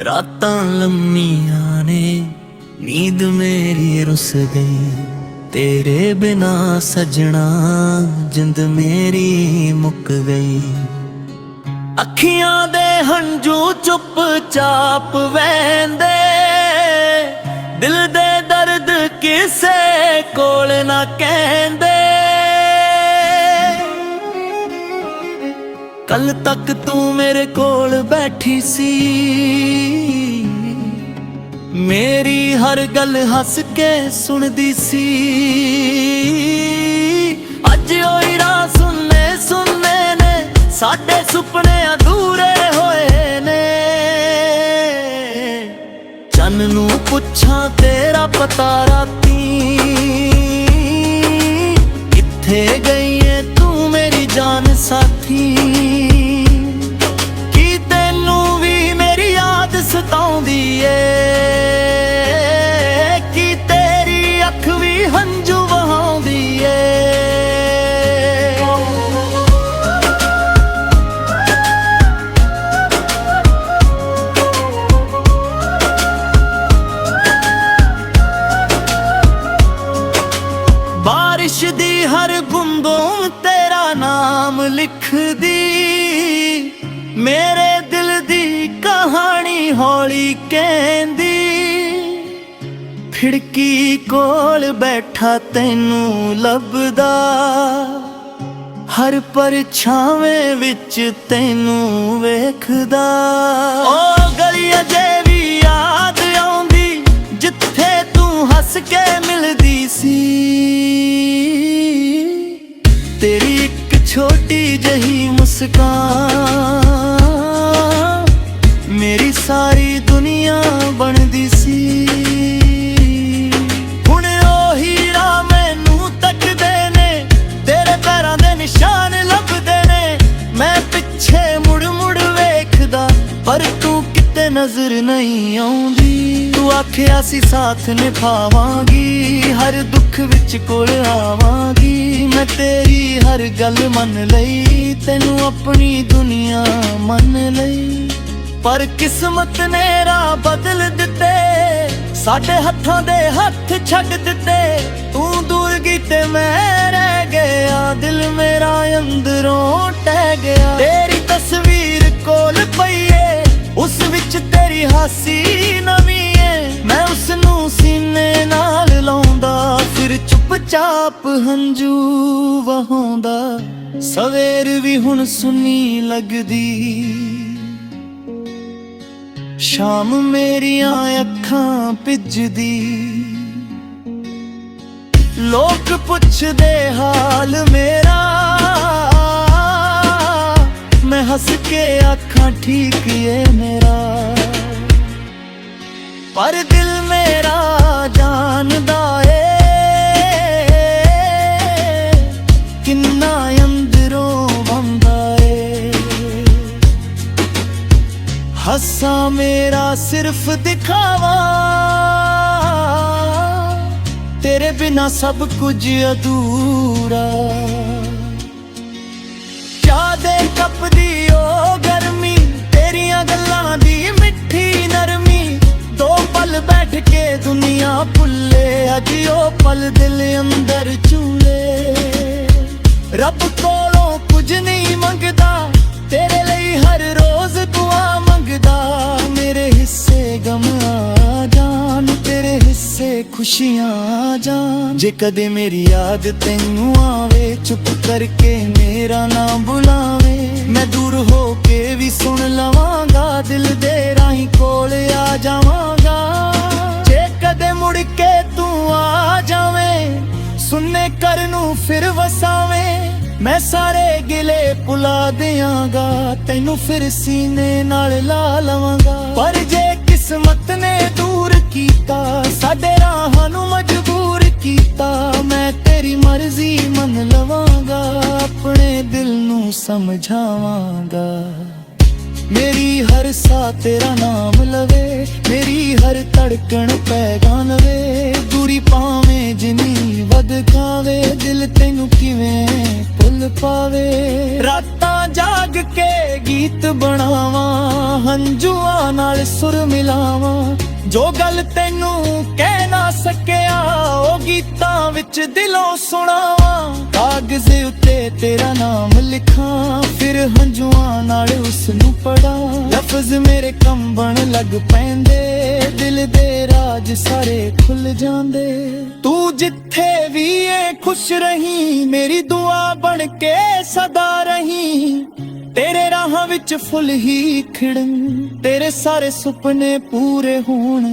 रातां लम्मियां ने नींद मेरी रुस गई, तेरे बिना सजना जिंद मेरी मुक गई। अखियां दे हंझू चुप चाप वहंदे, दिल दे दर्द किसे कोल ना कहंदे। कल तक तू मेरे कोल बैठी सी, मेरी हर गल हस के सुनदी सी। अज ओई रात सुनने सुनने ने साडे सुपने अधूरे होए ने। चन्न नू पुछां तेरा पता राती, किथे गई है तू मेरी जान साथी। की तेनू भी मेरी याद सताउंदी ए, की तेरी अख भी हंझू वहाउंदी ए। बारिश दी हर बूंदों तेरा नाम लिख दी, मेरे दिल दी कहानी हौली कहंदी। खिड़की कोल बैठा तैनू लभदा, हर परछावें विच तैनू वेखदा। ओ गली अजे भी याद आउंदी, जिथे तू हस के मिलदी सी। तेरी एक छोटी जही मुस्कान मेरी सारी दुनिया बनदी सी। हुण ओही राह मैनू तकदे ने, तेरे पैरां दे निशान लभदे ने। मैं पिछे मुड़ मुड़ वेखदा, पर तू किते नजर नहीं आउंदी। तू आखिया सी साथ निभावांगी, हर दुख विच कोल आवांगी। मैं तेरी हर गल मन लई, तैनू अपनी दुनिया मन लई। पर किस्मत ने राह बदल दिते, साडे हत्थां दे हत्थ छड्ड दिते। तू दूर गई ते मैं रह गया, दिल मेरा अंदरों टह गया। तेरी तस्वीर कोल पई ऐ, उस विच तेरी हासी नवीं ऐ। मैं उसनू सीने नाल लाउंदा, फिर चुपचाप हंझू वहाउंदा। सवेर भी हुण सुनी लगदी, शाम मेरियां अखां भिजदी। लोग पुछदे हाल मेरा, मैं हस के आखां ठीक है मेरा। पर दिल मेरा जानदा ए, किन्ना अंदरों बंदा ए। हस्सा मेरा सिर्फ दिखावा, तेरे बिना सब कुछ अधूरा। चाह दे कप दी ओ गर्मी, तेरियां गल्लां दी मिठी नरमी। दो पल बैठ के दुनिया भुले, अज ओ पल दिल अंदर चूले। रब कोलों कुछ नहीं मंगदा, तेरे लिए हर रोज दुआ मंगदा। मेरे हिस्से गम आ जान, तेरे हिस्से खुशियां आ जान। जे कदे मेरी याद तैनू आवे, चुप करके मेरा नाम बुलावे। मैं दूर हो के भी सुन लवांगा, दिल दे राही कोल आ जावांगा। जे कदे मुड़ के तू आ जावें, सुनने कर नू फिर वसावें। मैं सारे गिले भुला दियांगा, तैनू फिर सीने नाल ला लवांगा। पर जे किस्मत ने दूर कीता, साडे राहां नू मजबूर कीता। मैं तेरी मर्जी मन लवांगा, अपने दिल नू समझावांगा। मेरी हर सा तेरा नाम लवे, मेरी हर धड़कन पैगान वे। दूरी पावें जिनी वध खावे, दिल तैनू किवें भुल पावे। रातां ਜਾਗ ਕੇ ਗੀਤ ਬਣਾਵਾਂ, ਹੰਝੂਆਂ ਨਾਲ ਸੁਰ ਮਿਲਾਵਾਂ। ਜੋ ਗੱਲ ਤੈਨੂੰ ਕਹਿ ਨਾ ਸਕਿਆ ਉਹ ਗੀਤਾਂ ਵਿੱਚ ਦਿਲੋਂ ਸੁਣਾਵਾਂ। ਕਾਗਜ਼ ਉੱਤੇ ਤੇਰਾ ਨਾਮ ਲਿਖਾਂ, ਫਿਰ ਹੰਝੂਆਂ ਨਾਲ ਉਸ ਨੂੰ ਪੜਾਂ। ਲਫ਼ਜ਼ ਮੇਰੇ ਕੰਬਣ ਲੱਗ ਪੈਂਦੇ, ਦਿਲ ਦੇ ਰਾਜ ਸਾਰੇ ਖੁੱਲ ਜਾਂਦੇ। ਤੂੰ ਜਿੱਥੇ ਵੀ ਏ ਖੁਸ਼ ਰਹੀਂ, ਮੇਰੀ ਦੁਆ ਬਣ ਕੇ ਸਦਾ ਰਹੀਂ। ਤੇਰੇ ਰਾਹਾਂ ਵਿੱਚ ਫੁੱਲ ਹੀ ਖਿੜਨ, ਤੇਰੇ ਸਾਰੇ ਸੁਪਨੇ ਪੂਰੇ ਹੋਣ।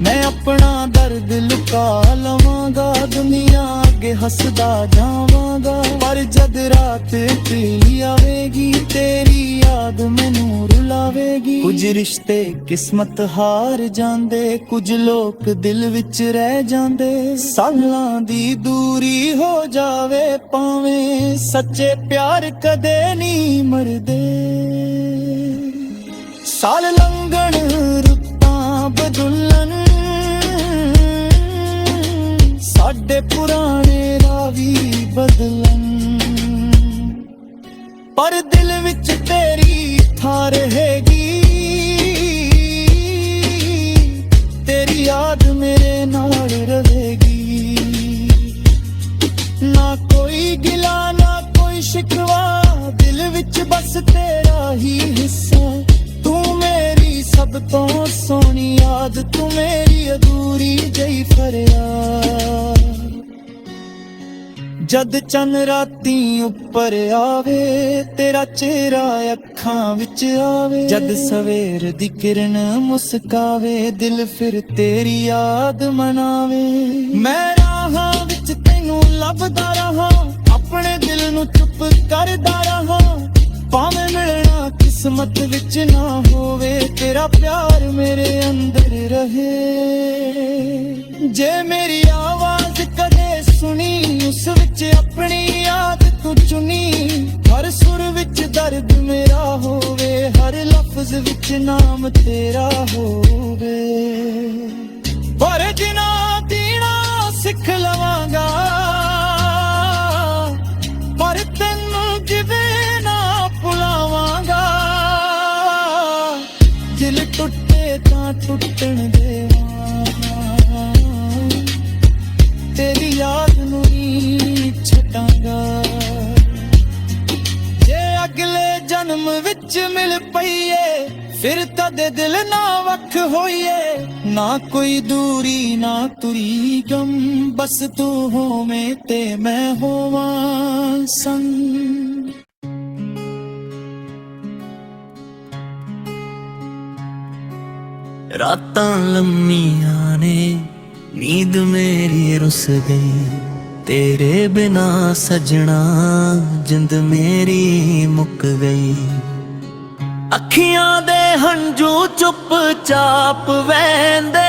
ਮੈਂ ਆਪਣਾ ਦਰਦ ਲੁਕਾ ਲਵਾਂਗਾ, ਦੁਨੀਆ ਅੱਗੇ ਹੱਸਦਾ ਜਾਵਾਂਗਾ। ਪਰ ਜਦ ਰਾਤ ਢਲੀ ਆਵੇਗੀ, ਤੇਰੀ ਯਾਦ ਮੈਨੂੰ ਰੁਲਾਵੇਗੀ। ਕੁਝ ਰਿਸ਼ਤੇ ਕਿਸਮਤ ਹਾਰ ਜਾਂਦੇ, ਕੁਝ ਲੋਕ ਦਿਲ ਵਿੱਚ ਰਹਿ ਜਾਂਦੇ। ਸਾਲਾਂ ਦੀ ਦੂਰੀ ਹੋ ਜਾਵੇ ਭਾਵੇਂ, ਸੱਚੇ ਪਿਆਰ ਕਦੇ ਨਹੀਂ ਮਰਦੇ। ਸਾਲ ਲੰਘਣ ਰੁੱਤਾਂ ਬਦਲਣ, ਸਾਡੇ ਪੁਰਾਣੇ ਰਾਹ ਵੀ ਬਦਲਣ। ਪਰ ਦਿਲ ਵਿੱਚ ਤੇਰੀ ਥਾਂ ਰਹੇਗੀ, ਤੇਰੀ ਯਾਦ ਮੇਰੇ ਨਾਲ ਰਹੇਗੀ। ਨਾ ਕੋਈ ਗਿਲਾ ਨਾ ਕੋਈ ਸ਼ਿਕਵਾ, ਦਿਲ ਵਿੱਚ ਬਸ ਤੇਰਾ ਹੀ ਹਿੱਸਾ। ਤੂੰ ਮੇਰੀ ਸਭ ਤੋਂ ਸੋਹਣੀ ਯਾਦ, ਤੂੰ ਮੇਰੀ ਅਧੂਰੀ ਜਿਹੀ ਫਰਿਆਦ। ਜਦ ਚੰਨ ਰਾਤੀਂ ਉੱਪਰ ਆਵੇ, ਤੇਰਾ ਚਿਹਰਾ ਅੱਖਾਂ ਵਿੱਚ ਆਵੇ। ਜਦ ਸਵੇਰ ਦੀ ਕਿਰਨ ਮੁਸਕਾਵੇ, ਦਿਲ ਫਿਰ ਤੇਰੀ ਯਾਦ ਮਨਾਵੇ। ਮੈਂ ਰਾਹਾਂ ਵਿੱਚ ਤੈਨੂੰ ਲੱਭਦਾ ਰਹਾ, ਆਪਣੇ ਦਿਲ ਨੂੰ ਚੁੱਪ ਕਰਦਾ ਰਹਾ। ਭਾਵੇਂ ਮਿਲਣਾ ਕਿਸਮਤ ਵਿੱਚ ਨਾ ਹੋਵੇ, ਤੇਰਾ ਪਿਆਰ ਮੇਰੇ ਅੰਦਰ ਰਹੇ। ਜੇ ਮੇਰੀ ਆਵਾਜ਼ ਕਦੇ ਸੁਣੀ, ਉਸ ਵਿੱਚ ਆਪਣੀ ਯਾਦ ਤੂੰ ਚੁਣੀ। ਹਰ ਸੁਰ ਵਿੱਚ ਦਰਦ ਮੇਰਾ ਹੋਵੇ, ਹਰ ਲਫ਼ਜ਼ ਵਿੱਚ ਨਾਮ ਤੇਰਾ ਹੋਵੇ। ਪਰ ਜਿਨਾ ਦੀਨਾ ਸਿੱਖ ਲਵਾਂਗਾ, ਪਰ ਤੈਨੂੰ ਜਿਵੇਂ ਨਾ ਭੁਲਾਵਾਂਗਾ। ਦਿਲ ਟੁੱਟੇ ਤਾਂ ਟੁੱਟਣ ਦੇਵਾਂ, ਤੇਰੀ ਯਾਦ ਨੂੰ ਨਹੀਂ ਛੱਡਾਂਗਾ। ਜੇ ਅਗਲੇ ਜਨਮ ਵਿੱਚ ਮਿਲ ਪਈਏ, ਫਿਰ ਤਦੇ ਦਿਲ ਨਾ ਵੱਖ ਹੋਈਏ। ਨਾ ਕੋਈ ਦੂਰੀ ਨਾ ਤੁਰੀ ਗਮ, ਬਸ ਤੂੰ ਹੋਵੇਂ ਤੇ ਮੈਂ ਹੋਵਾਂ ਸੰਗ। ਰਾਤਾਂ ਲੰਮੀਆਂ ਨੇ, ਨੀਂਦ ਮੇਰੀ ਰੁੱਸ ਗਈ। ਤੇਰੇ ਬਿਨਾ ਸਜਣਾ ਜਿੰਦ ਮੇਰੀ ਮੁੱਕ ਗਈ। ਅੱਖੀਆਂ ਦੇ ਹੰਝੂ ਚੁੱਪ ਚਾਪ ਵਹਿੰਦੇ,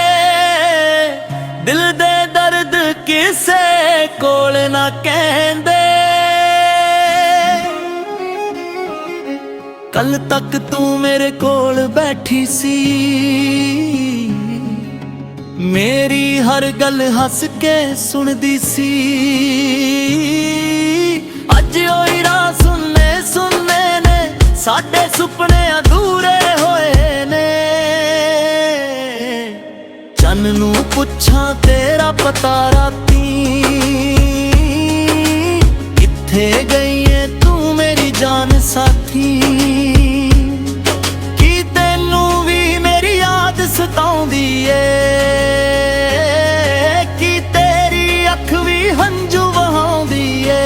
ਦਿਲ ਦੇ ਦਰਦ ਕਿਸੇ ਕੋਲ ਨਾ ਕਹਿੰਦੇ। ਕੱਲ ਤੱਕ ਤੂੰ ਮੇਰੇ ਕੋਲ ਬੈਠੀ ਸੀ, ਮੇਰੀ ਹਰ ਗੱਲ ਹੱਸ ਕੇ ਸੁਣਦੀ ਸੀ। ਅੱਜ ਉਹੀ ਰਾਹ ਸੁਣਨੇ ਸੁਣਨੇ ਨੇ, ਸਾਡੇ ਸੁਪਨੇ ਅਧੂਰੇ ਹੋਏ ਨੇ। ਚੰਨ ਨੂੰ ਪੁੱਛਾਂ ਤੇਰਾ ਪਤਾ ਰਾਤੀਂ, ਕਿੱਥੇ ਗਈ ਏ ਤੂੰ ਮੇਰੀ ਜਾਨ ਸਾਥੀ। ਕੀ ਤੈਨੂੰ ਵੀ ਮੇਰੀ ਯਾਦ ਸਤਾਉਂਦੀ ਏ, ਕੀ ਤੇਰੀ ਅੱਖ ਵੀ ਹੰਝੂ ਵਹਾਉਂਦੀ ਏ।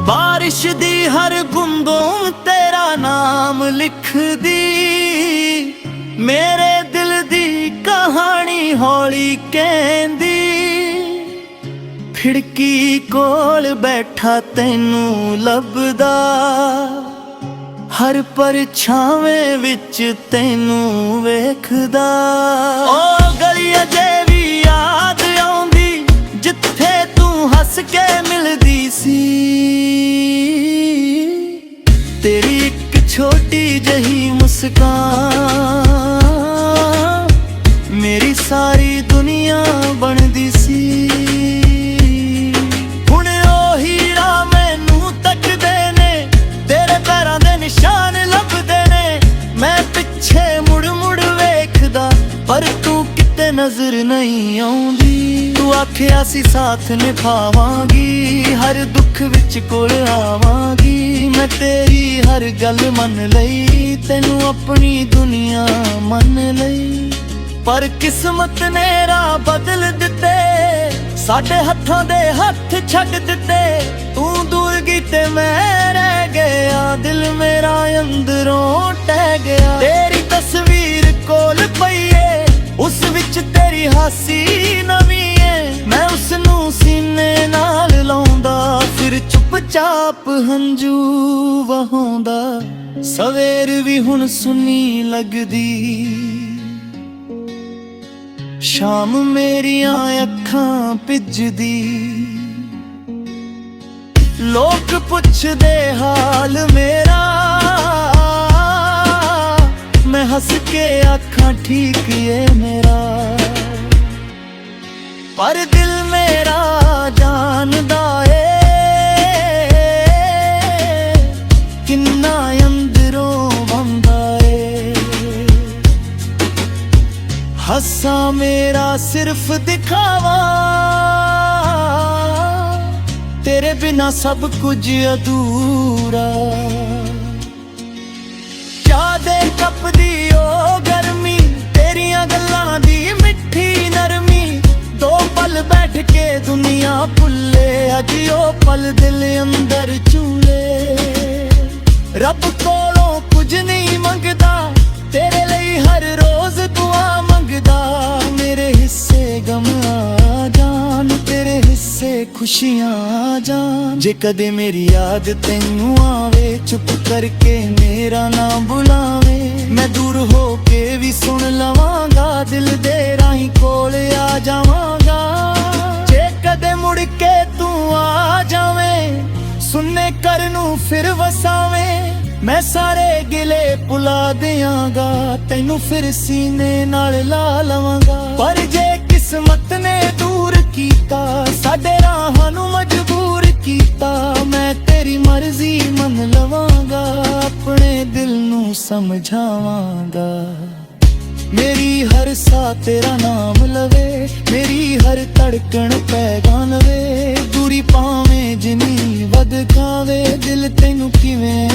ਬਾਰਿਸ਼ ਦੀ ਹਰ ਬੂੰਦੋਂ ਤੇਰਾ ਨਾਮ ਲਿਖਦੀ, ਮੇਰੇ ਦਿਲ ਦੀ ਕਹਾਣੀ ਹੌਲੀ ਕਹਿੰਦੀ। ਖਿੜਕੀ ਕੋਲ ਬੈਠਾ ਤੈਨੂੰ ਲੱਭਦਾ, ਹਰ ਪਰਛਾਵੇਂ ਵਿੱਚ ਤੈਨੂੰ ਵੇਖਦਾ। ਓ ਗਲੀ ਅਜੇ ਵੀ ਯਾਦ ਆਉਂਦੀ, ਜਿੱਥੇ ਤੂੰ ਹੱਸ ਕੇ ਮਿਲਦੀ ਸੀ। ਤੇਰੀ ਇੱਕ ਛੋਟੀ ਜਹੀ ਮੁਸਕਾਨ ਮੇਰੀ ਸਾਰੀ ਦੁਨੀਆ ਬਣਦੀ ਸੀ। ਹੁਣ ਉਹ ਹੀਰਾ ਮੈਨੂੰ ਤੱਕਦੇ ਨੇ, ਤੇਰੇ ਪੈਰਾਂ ਦੇ ਨਿਸ਼ਾਨ ਲੱਭਦੇ ਨੇ। ਮੈਂ ਪਿੱਛੇ ਮੁੜ ਮੁੜ ਵੇਖਦਾ ਪਰ ਤੂੰ ਕਿਤੇ ਨਜ਼ਰ ਨਹੀਂ ਆਉਂਦੀ। ਤੂੰ ਆਖਿਆ ਸੀ ਸਾਥ ਨਿਭਾਵਾਂਗੀ, ਹਰ ਦੁੱਖ ਵਿੱਚ ਕੋਲ ਆਵਾਂਗੀ। ਮੈਂ ਤੇਰੀ ਹਰ ਗੱਲ ਮੰਨ ਲਈ, ਤੈਨੂੰ ਆਪਣੀ ਦੁਨੀਆ ਮੰਨ ਲਈ। ਪਰ ਕਿਸਮਤ ਨੇ ਰਾਹ ਬਦਲ ਦਿੱਤੇ, ਸਾਡੇ ਹੱਥਾਂ ਦੇ ਹੱਥ ਛੱਡ ਦਿੱਤੇ। ਤੂੰ ਦੂਰ ਗਈ ਤੇ ਮੈਂ ਰਹਿ ਗਿਆ, ਦਿਲ ਮੇਰਾ ਅੰਦਰੋਂ ਟਹਿ ਗਿਆ। ਤੇਰੀ ਤਸਵੀਰ ਕੋਲ ਪਈ ਏ, ਉਸ ਵਿੱਚ ਤੇਰੀ ਹਾਸੀ ਨਵੀਂ ਏ। ਮੈਂ ਉਸ ਨੂੰ ਸੀਨੇ ਨਾਲ ਲਾਉਂਦਾ, ਫਿਰ ਚੁੱਪਚਾਪ ਹੰਝੂ ਵਹਾਉਂਦਾ। ਸਵੇਰ ਵੀ ਹੁਣ ਸੁੰਨੀ ਲੱਗਦੀ, ਸ਼ਾਮ ਮੇਰੀਆਂ ਅੱਖਾਂ ਭਿੱਜਦੀ। ਲੋਕ ਪੁੱਛਦੇ ਹਾਲ ਮੇਰਾ, ਮੈਂ ਹੱਸ ਕੇ ਆਖਾਂ ਠੀਕ ਏ ਮੇਰਾ। ਪਰ ਦਿਲ ਮੇਰਾ ਜਾਣਦਾ ਏ ਕਿੰਨਾ ਅੰਦਰੋਂ ਵੰਦਾ ਏ। ਹੱਸਾਂ ਮੇਰਾ ਸਿਰਫ ਦਿਖਾਵਾ, ਤੇਰੇ ਬਿਨਾ ਸਭ ਕੁਝ ਅਧੂਰਾ। ਚਾਹ ਦੇ ਕੱਪ ਦੀ ਓ ਗਰਮੀ, ਤੇਰੀਆਂ ਗੱਲਾਂ ਦੀ ਮਿੱਠੀ ਨਰਮੀ। ਦੋ ਪਲ ਬੈਠ ਕੇ ਦੁਨੀਆ ਭੁੱਲੇ, ਅੱਜ ਉਹ ਪਲ ਦਿਲ ਅੰਦਰ ਝੂਲੇ। ਰੱਬ ਕੋਲੋਂ ਕੁਝ ਨਹੀਂ ਮੰਗਦਾ, ਤੇਰੇ ਲਈ ਹਰ ਰੋਜ਼ ਦੁਆ ਮੰਗਦਾ। ਮੇਰੇ ਹਿੱਸੇ ਗਮ ਆ ਜਾਣ, ਤੇਰੇ ਹਿੱਸੇ ਖੁਸ਼ੀਆਂ ਆ ਜਾਣ। ਜੇ ਕਦੇ ਮੇਰੀ ਯਾਦ ਤੈਨੂੰ ਆਵੇ, ਚੁੱਪ ਕਰਕੇ ਮੇਰਾ ਨਾਮ ਬੁਲਾਵੇ। ਮੈਂ ਦੂਰ ਹੋ ਕੇ ਵੀ ਸੁਣ ਲਵਾਂਗਾ, ਦਿਲ ਦੇ ਰਾਹੀਂ ਕੋਲ ਆ ਜਾਵਾਂਗਾ। ਜੇ ਕਦੇ ਮੁੜ ਕੇ ਤੂੰ ਆ ਜਾਵੇਂ, ਸੁਣਨੇ ਘਰ ਨੂੰ ਫਿਰ ਵਸਾਵੇਂ। ਮੈਂ ਸਾਰੇ ਗਿਲੇ ਭੁਲਾ ਦਿਆਂਗਾ, ਤੈਨੂੰ ਫਿਰ ਸੀਨੇ ਨਾਲ ਲਾ ਲਵਾਂਗਾ। ਪਰ ਜੇ ਕਿਸਮਤ ਨੇ ਦੂਰ ਕੀਤਾ, ਸਾਡੇ ਰਾਹਾਂ ਨੂੰ ਮਜਬੂਰ ਕੀਤਾ। ਮੈਂ ਤੇਰੀ ਮਰਜ਼ੀ ਮੰਨ ਲਵਾਂਗਾ, ਆਪਣੇ ਦਿਲ ਨੂੰ ਸਮਝਾਵਾਂਗਾ। ਮੇਰੀ ਹਰ ਸਾਹ ਤੇਰਾ ਨਾਮ ਲਵੇ, ਮੇਰੀ ਹਰ ਧੜਕਣ ਪੈਗਾਨ ਵੇ। ਦੂਰੀ ਪਾਵੇਂ ਜਿੰਨੀ ਵਧ ਖਾਵੇ, ਦਿਲ ਤੈਨੂੰ ਕਿਵੇਂ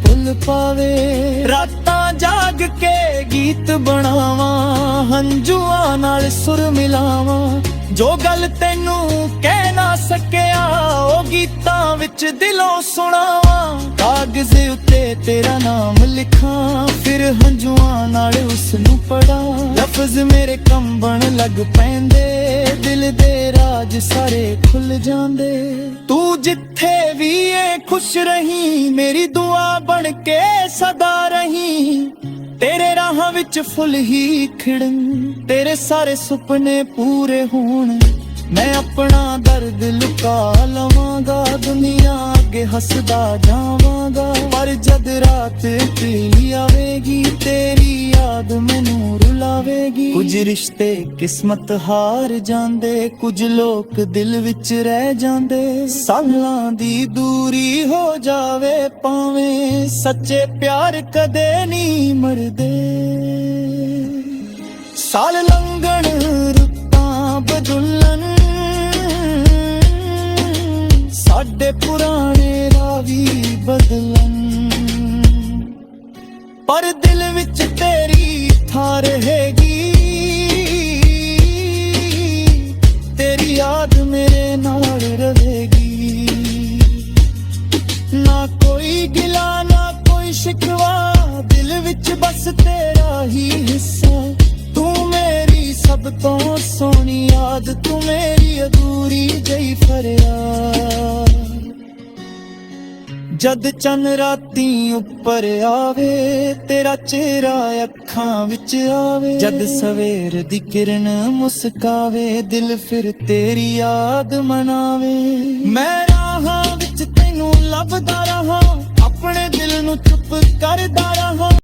ਭੁੱਲ ਪਾਵੇ। ਰਾਤਾਂ ਜਾਗ ਕੇ ਗੀਤ ਬਣਾਵਾਂ, ਹੰਝੂਆਂ ਨਾਲ ਸੁਰ ਮਿਲਾਵਾਂ। ਜੋ ਗੱਲ ਤੈਨੂੰ ਕਹਿ ਨਾ ਸਕਿਆ, ਉਹ ਗੀਤਾਂ ਵਿੱਚ ਦਿਲੋਂ ਸੁਣਾਵਾਂ। ਕਾਗਜ਼ ਉੱਤੇ ਤੇਰਾ ਨਾਮ ਲਿਖਾਂ, ਫਿਰ ਹੰਝੂਆਂ ਨਾਲ ਉਸ ਨੂੰ ਪੜਾਂ। ਲਫ਼ਜ਼ ਮੇਰੇ ਕੰਬਣ ਲੱਗ ਪੈਂਦੇ, ਦਿਲ ਦੇ ਰਾਜ ਸਾਰੇ ਖੁੱਲ ਜਾਂਦੇ। ਤੂੰ ਜਿੱਥੇ ਵੀ ਏ ਖੁਸ਼ ਰਹੀਂ, ਮੇਰੀ ਦੁਆ ਬਣ ਕੇ ਸਦਾ ਰਹੀਂ। ਤੇਰੇ ਰਾਹਾਂ ਵਿੱਚ ਫੁੱਲ ਹੀ ਖਿੜਨ, ਤੇਰੇ ਸਾਰੇ ਸੁਪਨੇ ਪੂਰੇ ਹੋਣ। ਮੈਂ ਆਪਣਾ ਦਰਦ ਲੁਕਾ ਲਵਾਂਗਾ, ਦੁਨੀਆ ਅੱਗੇ ਹੱਸਦਾ ਜਾਵਾਂਗਾ। ਪਰ ਜਦ ਰਾਤ ਢਲੀ ਆਵੇਗੀ, ਤੇਰੀ ਯਾਦ ਮੈਨੂੰ ਰੁਲਾਵੇਗੀ। ਕੁਝ ਰਿਸ਼ਤੇ ਕਿਸਮਤ ਹਾਰ ਜਾਂਦੇ, ਕੁਝ ਲੋਕ ਦਿਲ ਵਿੱਚ ਰਹਿ ਜਾਂਦੇ। ਸਾਲਾਂ ਦੀ ਦੂਰੀ ਹੋ ਜਾਵੇ ਭਾਵੇਂ, ਸੱਚੇ ਪਿਆਰ ਕਦੇ ਨਹੀਂ ਮਰਦੇ। ਸਾਲ ਲੰਘਣ ਰੁੱਤਾਂ ਬਦਲਣ, ਸਾਡੇ ਪੁਰਾਣੇ ਰਾਹ ਵੀ ਬਦਲਣ। ਪਰ ਦਿਲ ਵਿੱਚ ਤੇਰੀ ਥਾਂ ਰਹੇਗੀ, ਤੇਰੀ ਯਾਦ ਮੇਰੇ ਨਾਲ ਰਹੇਗੀ। ਨਾ ਕੋਈ ਗਿਲਾ ਨਾ ਕੋਈ ਸ਼ਿਕਵਾ, ਦਿਲ ਵਿੱਚ ਬਸ ਤੇਰਾ ਹੀ ਹਿੱਸਾ। ਤੂੰ ਮੇਰੀ ਸਭ ਤੋਂ ਸੋਹਣੀ ਯਾਦ, ਤੂੰ ਮੇਰੀ ਅਧੂਰੀ ਜਿਹੀ ਫਰਿਆਦ। ਜਦ ਚੰਨ ਰਾਤੀ ਉੱਪਰ ਆਵੇ, ਤੇਰਾ ਚਿਹਰਾ ਅੱਖਾਂ ਵਿੱਚ ਆਵੇ। ਜਦ ਸਵੇਰ ਦੀ ਕਿਰਨ ਮੁਸਕਾਵੇ, ਦਿਲ ਫਿਰ ਤੇਰੀ ਯਾਦ ਮਨਾਵੇ। ਮੈਂ ਰਾਹਾਂ ਵਿੱਚ ਤੈਨੂੰ ਲੱਭਦਾ ਰਹਾ, ਆਪਣੇ ਦਿਲ ਨੂੰ ਚੁੱਪ ਕਰਦਾ